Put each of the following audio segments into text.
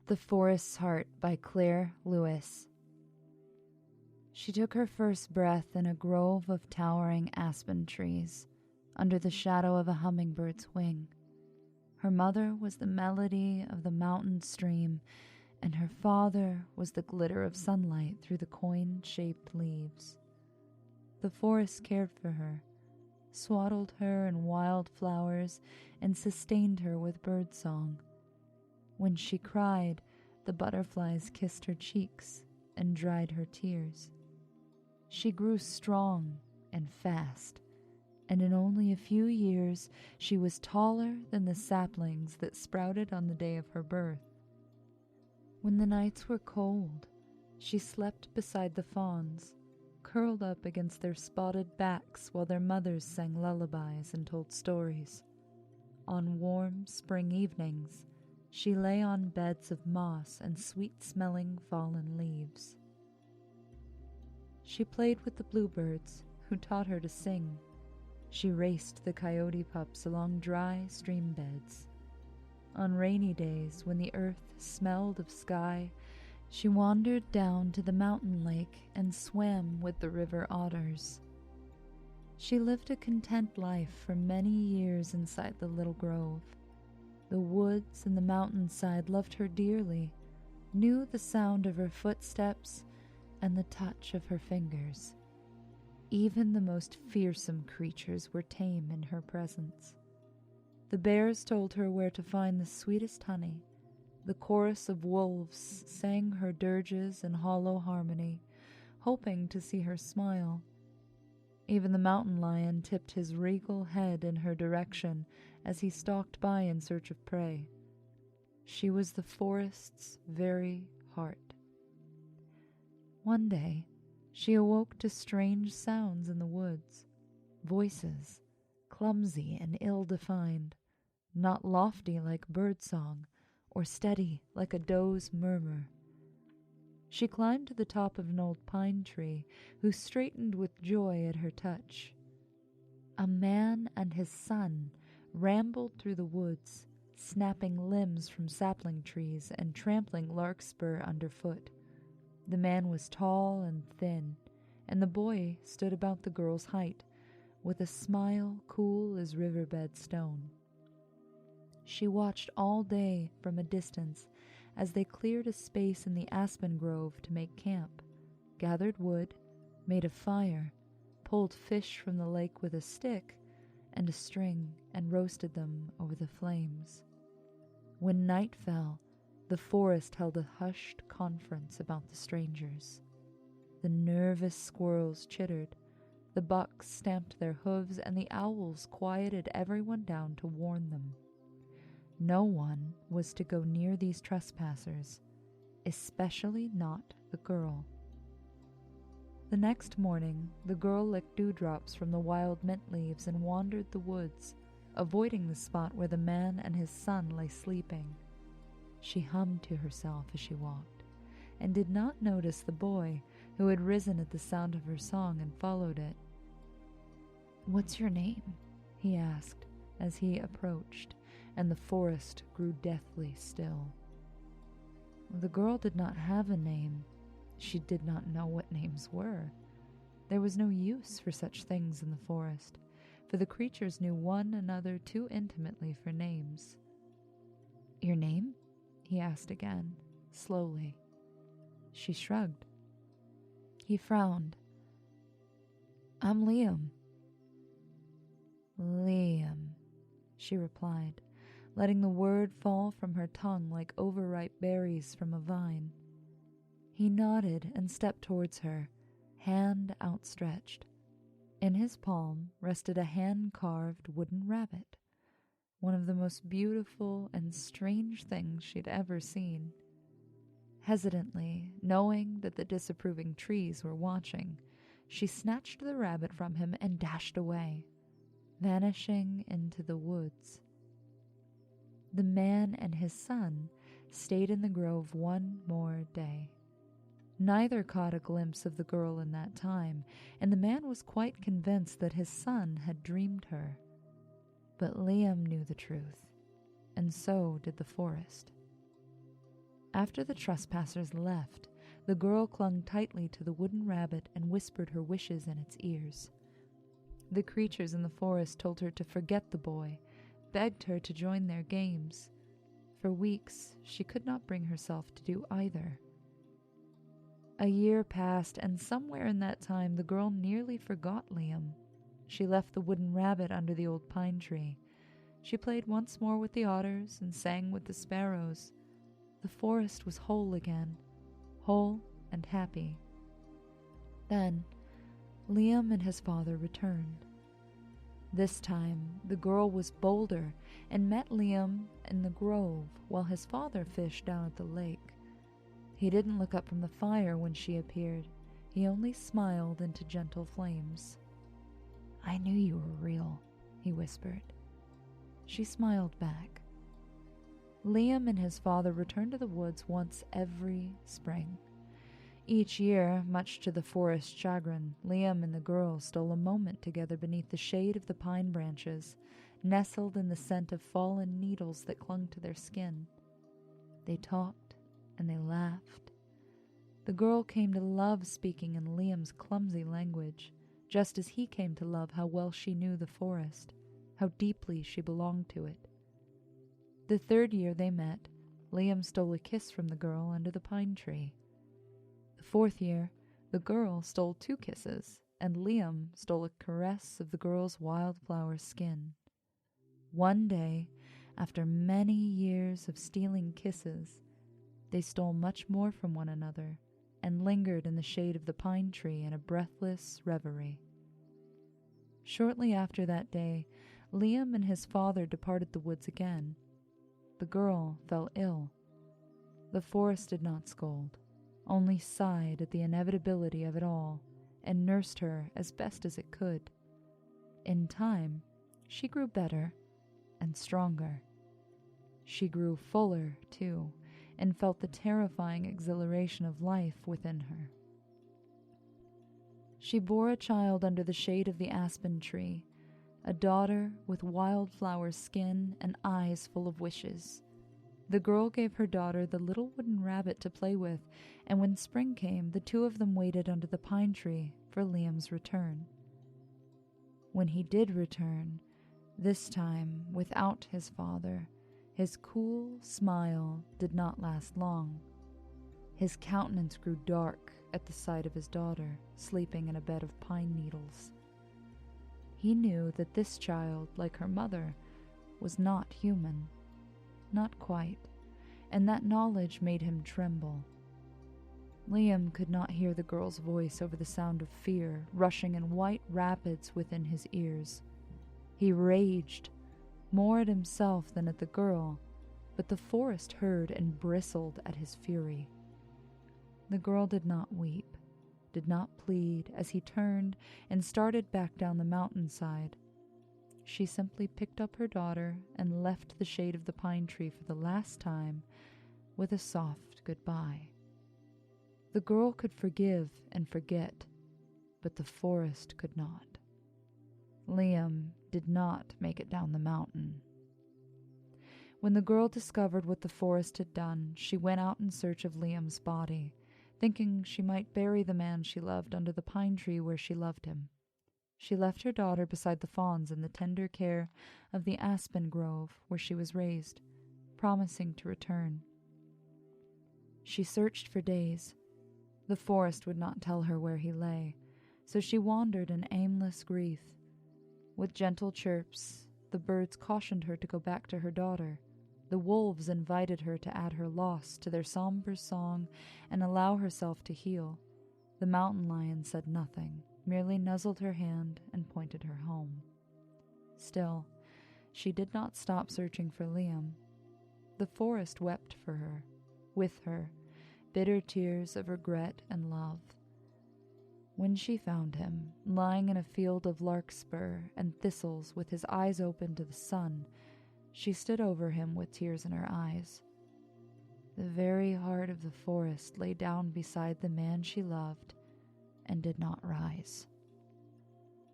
The Forest's Heart by Claire Lewis. She took her first breath in a grove of towering aspen trees, under the shadow of a hummingbird's wing. Her mother was the melody of the mountain stream, and her father was the glitter of sunlight through the coin-shaped leaves. The forest cared for her, swaddled her in wild flowers, and sustained her with birdsong. When she cried, the butterflies kissed her cheeks and dried her tears. She grew strong and fast, and in only a few years she was taller than the saplings that sprouted on the day of her birth. When the nights were cold, she slept beside the fawns, curled up against their spotted backs while their mothers sang lullabies and told stories. On warm spring evenings, she lay on beds of moss and sweet-smelling fallen leaves. She played with the bluebirds, who taught her to sing. She raced the coyote pups along dry stream beds. On rainy days, when the earth smelled of sky, she wandered down to the mountain lake and swam with the river otters. She lived a content life for many years inside the little grove. The woods and the mountainside loved her dearly, knew the sound of her footsteps and the touch of her fingers. Even the most fearsome creatures were tame in her presence. The bears told her where to find the sweetest honey. The chorus of wolves sang her dirges in hollow harmony, hoping to see her smile. Even the mountain lion tipped his regal head in her direction as he stalked by in search of prey. She was the forest's very heart. One day, she awoke to strange sounds in the woods, voices, clumsy and ill-defined, not lofty like birdsong, or steady like a doe's murmur. She climbed to the top of an old pine tree, who straightened with joy at her touch. A man and his son rambled through the woods, snapping limbs from sapling trees and trampling larkspur underfoot. The man was tall and thin, and the boy stood about the girl's height, with a smile cool as riverbed stone. She watched all day from a distance as they cleared a space in the aspen grove to make camp, gathered wood, made a fire, pulled fish from the lake with a stick and a string, and roasted them over the flames. When night fell, the forest held a hushed conference about the strangers. The nervous squirrels chittered, the bucks stamped their hooves, and the owls quieted everyone down to warn them. No one was to go near these trespassers, especially not the girl. The next morning, the girl licked dewdrops from the wild mint leaves and wandered the woods, avoiding the spot where the man and his son lay sleeping. She hummed to herself as she walked, and did not notice the boy, who had risen at the sound of her song and followed it. "What's your name?" he asked as he approached, and the forest grew deathly still. The girl did not have a name. She did not know what names were. There was no use for such things in the forest, for the creatures knew one another too intimately for names. "Your name?" he asked again, slowly. She shrugged. He frowned. "I'm Liam." "Liam," she replied, letting the word fall from her tongue like overripe berries from a vine. He nodded and stepped towards her, hand outstretched. In his palm rested a hand-carved wooden rabbit, one of the most beautiful and strange things she'd ever seen. Hesitantly, knowing that the disapproving trees were watching, she snatched the rabbit from him and dashed away, vanishing into the woods. The man and his son stayed in the grove one more day. Neither caught a glimpse of the girl in that time, and the man was quite convinced that his son had dreamed her. But Liam knew the truth, and so did the forest. After the trespassers left, the girl clung tightly to the wooden rabbit and whispered her wishes in its ears. The creatures in the forest told her to forget the boy, begged her to join their games. For weeks, she could not bring herself to do either. A year passed, and somewhere in that time the girl nearly forgot Liam. She left the wooden rabbit under the old pine tree. She played once more with the otters and sang with the sparrows. The forest was whole again, whole and happy. Then, Liam and his father returned. This time, the girl was bolder and met Liam in the grove while his father fished down at the lake. He didn't look up from the fire when she appeared. He only smiled into gentle flames. "I knew you were real," he whispered. She smiled back. Liam and his father returned to the woods once every spring. Each year, much to the forest's chagrin, Liam and the girl stole a moment together beneath the shade of the pine branches, nestled in the scent of fallen needles that clung to their skin. They talked and they laughed. The girl came to love speaking in Liam's clumsy language, just as he came to love how well she knew the forest, how deeply she belonged to it. The third year they met, Liam stole a kiss from the girl under the pine tree. The fourth year, the girl stole 2 kisses, and Liam stole a caress of the girl's wildflower skin. One day, after many years of stealing kisses, they stole much more from one another and lingered in the shade of the pine tree in a breathless reverie. Shortly after that day, Liam and his father departed the woods again. The girl fell ill. The forest did not scold, only sighed at the inevitability of it all and nursed her as best as it could. In time, she grew better and stronger. She grew fuller, too, and felt the terrifying exhilaration of life within her. She bore a child under the shade of the aspen tree, a daughter with wildflower skin and eyes full of wishes. The girl gave her daughter the little wooden rabbit to play with, and when spring came, the 2 of them waited under the pine tree for Liam's return. When he did return, this time without his father, his cool smile did not last long. His countenance grew dark at the sight of his daughter sleeping in a bed of pine needles. He knew that this child, like her mother, was not human. Not quite, and that knowledge made him tremble. Liam could not hear the girl's voice over the sound of fear rushing in white rapids within his ears. He raged, more at himself than at the girl, but the forest heard and bristled at his fury. The girl did not weep, did not plead as he turned and started back down the mountainside. She simply picked up her daughter and left the shade of the pine tree for the last time with a soft goodbye. The girl could forgive and forget, but the forest could not. Liam did not make it down the mountain. When the girl discovered what the forest had done, she went out in search of Liam's body, thinking she might bury the man she loved under the pine tree where she loved him. She left her daughter beside the fawns in the tender care of the aspen grove where she was raised, promising to return. She searched for days. The forest would not tell her where he lay, so she wandered in aimless grief. With gentle chirps, the birds cautioned her to go back to her daughter. The wolves invited her to add her loss to their somber song and allow herself to heal. The mountain lion said nothing, merely nuzzled her hand and pointed her home. Still, she did not stop searching for Liam. The forest wept for her, with her, bitter tears of regret and love. When she found him, lying in a field of larkspur and thistles with his eyes open to the sun, she stood over him with tears in her eyes. The very heart of the forest lay down beside the man she loved and did not rise.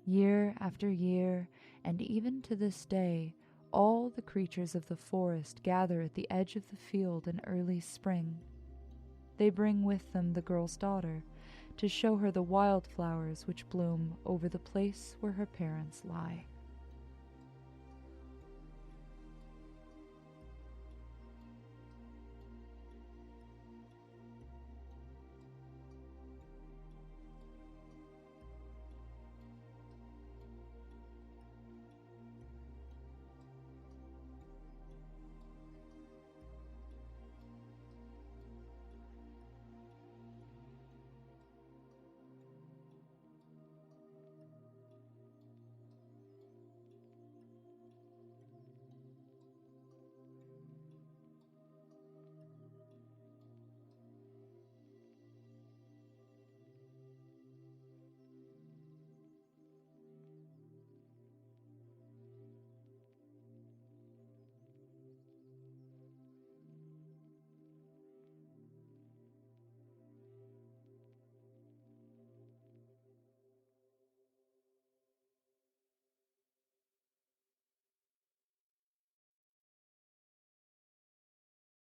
Year after year, and even to this day, all the creatures of the forest gather at the edge of the field in early spring They bring with them the girl's daughter to show her the wildflowers which bloom over the place where her parents lie.